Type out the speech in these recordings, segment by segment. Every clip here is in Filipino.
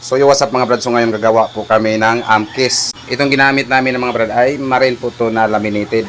So yo, what's up mga brad? So ngayon gagawa po kami ng amkis. Itong ginamit namin ng mga brad ay maril po to na laminated.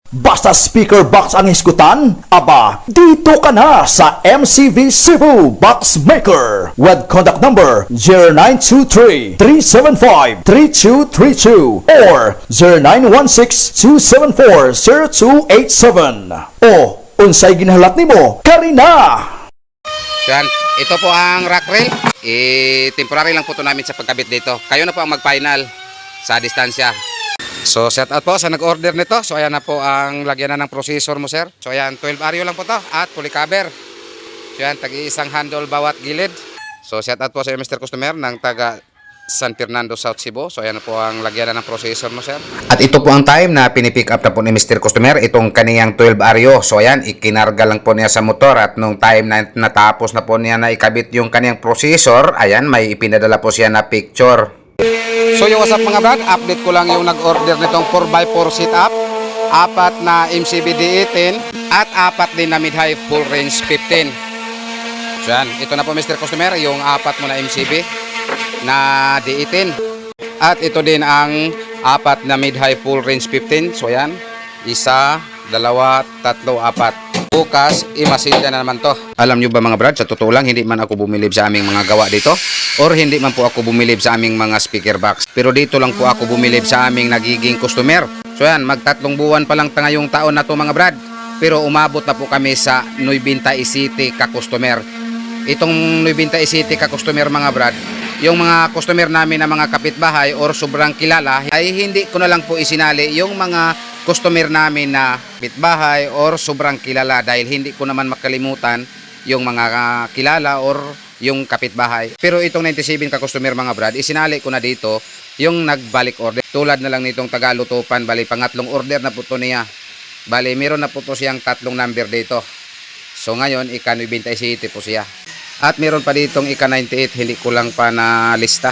Basta speaker box ang iskutan, aba, dito ka na sa MCV Cebu Box Maker with contact number 0923-375-3232 or 0916-274-0287. O, unsay ginahalat nimo, Karina! Yan, ito po ang rack rail. Temporary lang po ito namin sa pagkabit dito. Kayo na po ang mag-final sa distansya. So set out po sa nag-order nito. So ayan na po ang lagyan na ng processor mo, sir. So ayan, 12 aryo lang po to at fully cover. So ayan, tag-iisang handle bawat gilid. So set out po sa Mr. Customer ng taga San Fernando, South Cebu. So ayan na po ang lagyan na ng processor mo, sir. At ito po ang time na pinipick up na po ni Mr. Customer itong kaniyang 12 aryo. So ayan, ikinarga lang po niya sa motor at nung time na natapos na po niya na ikabit yung kaniyang processor, ayan, may ipinadala po siya na picture. So yung what's up mga brad, update ko lang yung nag-order nitong 4x4 sit-up, 4 na MCB D18 at 4 din na mid-high full range 15. So yan, ito na po Mr. Customer, yung 4 mo na MCB na D18. At ito din ang 4 na mid-high full range 15. So yan, 1, 2, 3, 4. Bukas, imasilya na naman to. Alam nyo ba mga brad, sa totoo lang, hindi man ako bumilib sa aming mga gawa dito. Or hindi man po ako bumilib sa aming mga speaker box. Pero dito lang po ako bumilib sa aming nagiging customer. So yan, magtatlong buwan pa lang ngayong taon na to mga brad. Pero umabot na po kami sa Nueva City ka-customer. Itong Nueva City ka-customer mga brad, yung mga customer namin na mga kapitbahay or sobrang kilala, ay hindi ko na lang po isinali yung mga customer namin na kapitbahay or sobrang kilala dahil hindi ko naman makalimutan yung mga kilala or yung kapitbahay. Pero itong 97 ka-customer mga brad, isinali ko na dito yung nagbalik order. Tulad na lang nitong Tagalutupan, bali pangatlong order na po to niya. Bali meron na po to siyang 3 number dito. So ngayon, ika 97 po siya. At meron pa ditong ika 98, hindi ko lang pa na lista.